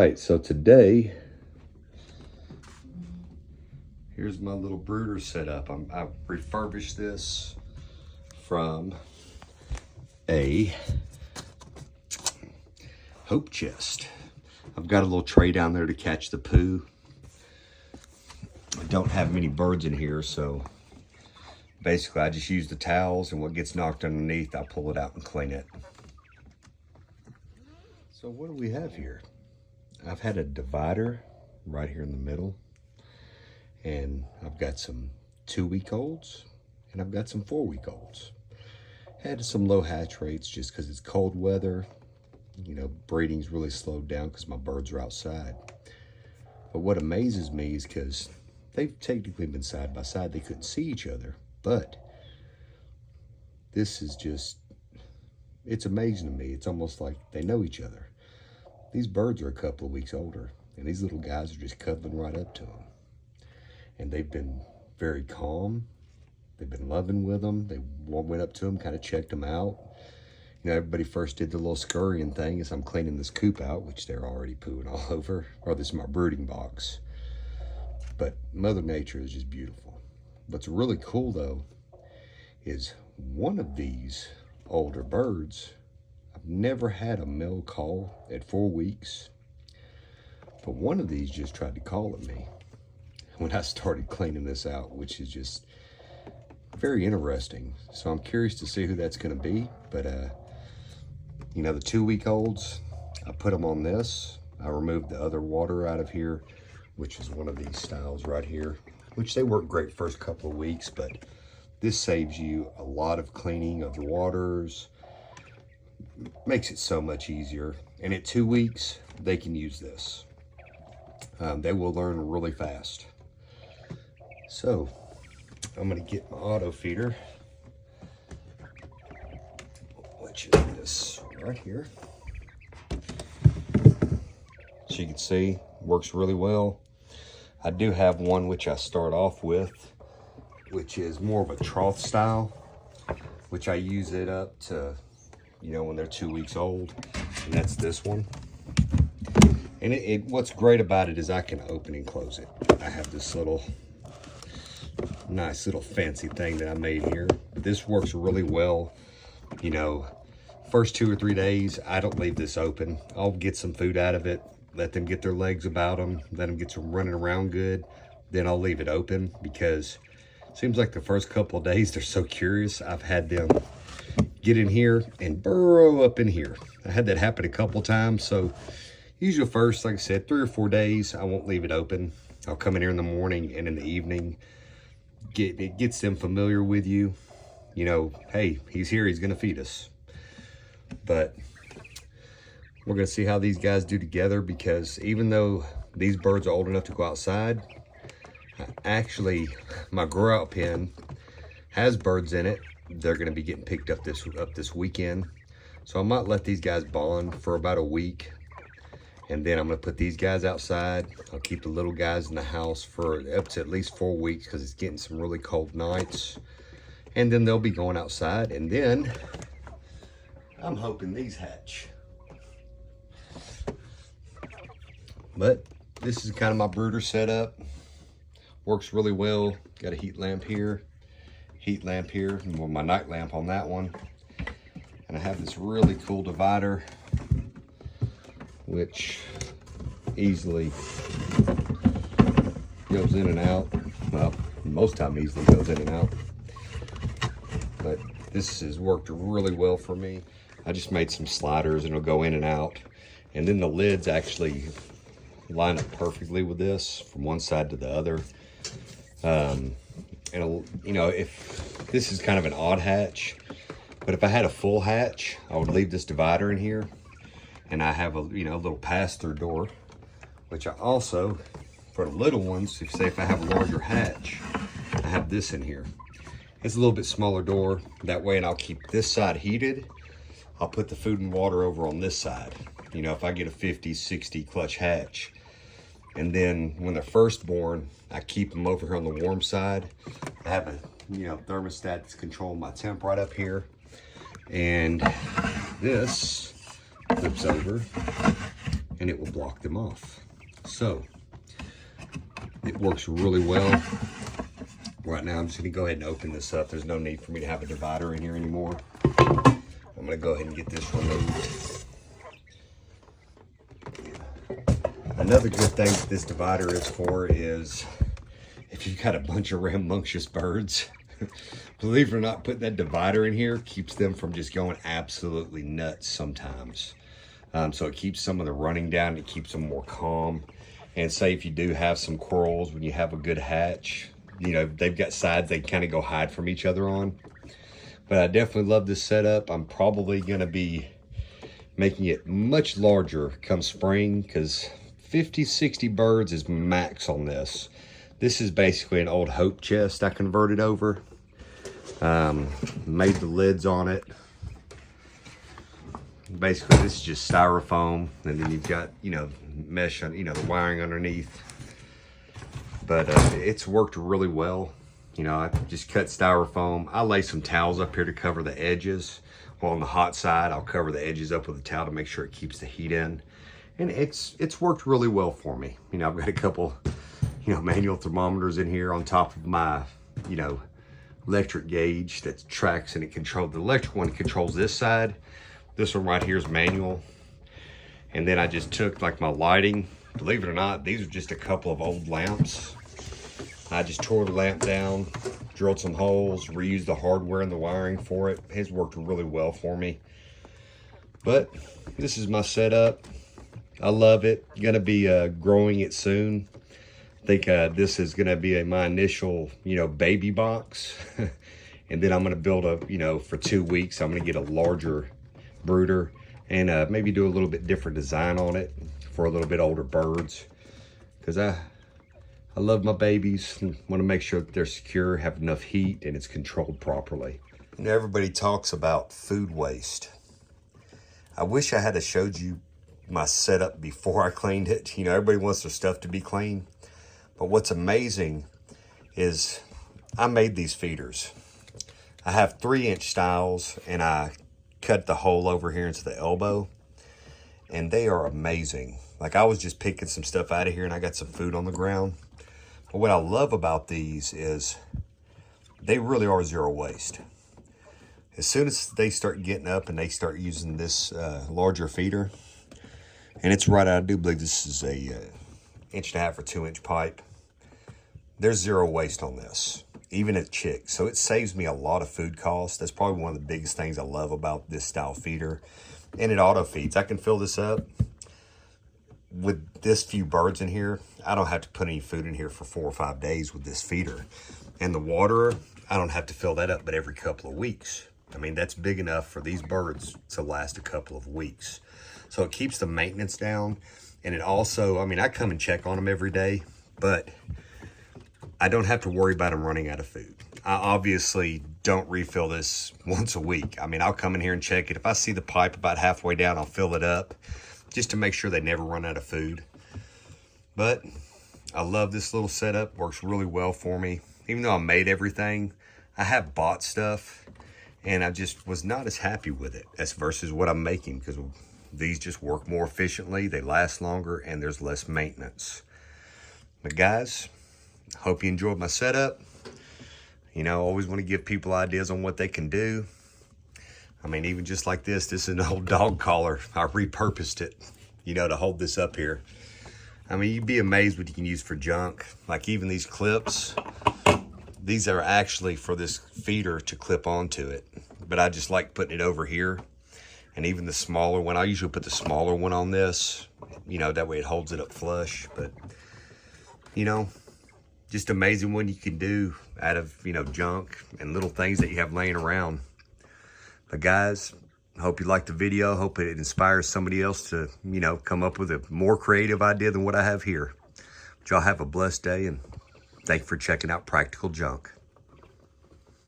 right, so today, here's my little brooder setup. I've refurbished this from a hope chest. I've got a little tray down there to catch the poo. I don't have many birds in here, so basically I just use the towels, and what gets knocked underneath, I pull it out and clean it. So what do we have here? I've had a divider right here in the middle, and I've got some 2-week-olds and I've got some 4-week-olds. Had some low hatch rates just because it's cold weather. You know, breeding's really slowed down because my birds are outside. But what amazes me is because they've technically been side by side, they couldn't see each other, but this is just, it's amazing to me. It's almost like they know each other. These birds are a couple of weeks older, and these little guys are just cuddling right up to them. And they've been very calm. They've been loving with them. They went up to them, kind of checked them out. You know, everybody first did the little scurrying thing as I'm cleaning this coop out, which they're already pooing all over, or this is my brooding box. But Mother Nature is just beautiful. What's really cool though, is one of these older birds, I've never had a male call at 4 weeks, but one of these just tried to call at me when I started cleaning this out, which is just very interesting. So I'm curious to see who that's going to be. But you know, the 2-week-olds, I put them on this. I removed the other water out of here, which is one of these styles right here, which they work great first couple of weeks, but this saves you a lot of cleaning of the waters, makes it so much easier. And at 2 weeks, they can use this. They will learn really fast. So I'm gonna get my auto feeder, which is this right here. So you can see, works really well. I do have one which I start off with, which is more of a trough style, which I use it up to, you know, when they're 2 weeks old, and that's this one. And what's great about it is I can open and close it. I have this little nice little fancy thing that I made here. This works really well. You know, first 2 or 3 days, I don't leave this open. I'll get some food out of it, let them get their legs about them, let them get some running around good. Then I'll leave it open, because it seems like the first couple of days they're so curious. I've had them get in here and burrow up in here. I had that happen a couple times. So usually first, like I said, 3 or 4 days, I won't leave it open. I'll come in here in the morning and in the evening. It gets them familiar with you. You know, hey, he's here, he's gonna feed us. But we're gonna see how these guys do together, because even though these birds are old enough to go outside, actually my grow out pen has birds in it. They're gonna be getting picked up this weekend. So I might let these guys bond for about a week, and then I'm gonna put these guys outside. I'll keep the little guys in the house for up to at least 4 weeks, because it's getting some really cold nights. And then they'll be going outside, and then I'm hoping these hatch. But this is kind of my brooder setup. Works really well. Got a heat lamp here, and well, my night lamp on that one. And I have this really cool divider, which easily goes in and out. Well, most time easily goes in and out. But this has worked really well for me. I just made some sliders and it'll go in and out. And then the lids actually line up perfectly with this from one side to the other. And you know, if this is kind of an odd hatch, but if I had a full hatch, I would leave this divider in here. And I have a, you know, little pass-through door, which I also, for the little ones, if I have a larger hatch, I have this in here. It's a little bit smaller door, that way, and I'll keep this side heated. I'll put the food and water over on this side. You know, if I get a 50, 60 clutch hatch, and then when they're first born, I keep them over here on the warm side. I have a, you know, thermostat that's controlling my temp right up here. And this flips over, and it will block them off. So it works really well. Right now, I'm just gonna go ahead and open this up. There's no need for me to have a divider in here anymore. I'm gonna go ahead and get this removed. Another good thing that this divider is for is if you've got a bunch of rambunctious birds, believe it or not, putting that divider in here keeps them from just going absolutely nuts sometimes. So it keeps some of the running down, it keeps them more calm. And say if you do have some quails, when you have a good hatch, you know, they've got sides they kind of go hide from each other on. But I definitely love this setup. I'm probably gonna be making it much larger come spring, because 50, 60 birds is max on this. This is basically an old hope chest I converted over. Made the lids on it. Basically, this is just styrofoam, and then you've got, you know, mesh on, you know, the wiring underneath. But it's worked really well. You know, I just cut styrofoam. I lay some towels up here to cover the edges. Well, on the hot side, I'll cover the edges up with a towel to make sure it keeps the heat in. And it's worked really well for me. You know, I've got a couple, you know, manual thermometers in here on top of my, you know, electric gauge that tracks, and it controls, the electric one controls this side. This one right here is manual. And then I just took like my lighting, believe it or not, these are just a couple of old lamps. I just tore the lamp down, drilled some holes, reused the hardware and the wiring for it. It's worked really well for me. But this is my setup. I love it. Gonna be growing it soon. I think this is gonna be my initial, you know, baby box. And then I'm gonna build a, you know, for 2 weeks, I'm gonna get a larger brooder and maybe do a little bit different design on it for a little bit older birds. Because I love my babies and want to make sure that they're secure, have enough heat, and it's controlled properly. You know, everybody talks about food waste. I wish I had showed you my setup before I cleaned it. You know, everybody wants their stuff to be clean. But what's amazing is I made these feeders. I have 3-inch styles, and I cut the hole over here into the elbow, and they are amazing. Like, I was just picking some stuff out of here and I got some food on the ground. But what I love about these is they really are zero waste. As soon as they start getting up and they start using this larger feeder, and it's right, I do believe this is a 1.5 or 2-inch pipe. There's zero waste on this, even at chicks. So it saves me a lot of food costs. That's probably one of the biggest things I love about this style feeder. And it auto feeds. I can fill this up. With this few birds in here, I don't have to put any food in here for 4 or 5 days with this feeder. And the water, I don't have to fill that up but every couple of weeks. I mean, that's big enough for these birds to last a couple of weeks. So it keeps the maintenance down. And it also, I mean, I come and check on them every day, but I don't have to worry about them running out of food. I obviously don't refill this once a week. I mean, I'll come in here and check it. If I see the pipe about halfway down, I'll fill it up just to make sure they never run out of food. But I love this little setup. Works really well for me. Even though I made everything, I have bought stuff and I just was not as happy with it as versus what I'm making, because these just work more efficiently, they last longer, and there's less maintenance. But guys, hope you enjoyed my setup. You know, I always want to give people ideas on what they can do. I mean, even just like this is an old dog collar. I repurposed it, you know, to hold this up here. I mean, you'd be amazed what you can use for junk. Like even these clips, these are actually for this feeder to clip onto it. But I just like putting it over here. And even the smaller one, I usually put the smaller one on this, you know, that way it holds it up flush. But, you know, just amazing what you can do out of, you know, junk and little things that you have laying around. But guys, I hope you liked the video. Hope it inspires somebody else to, you know, come up with a more creative idea than what I have here. But y'all have a blessed day, and thank you for checking out Practical Junk.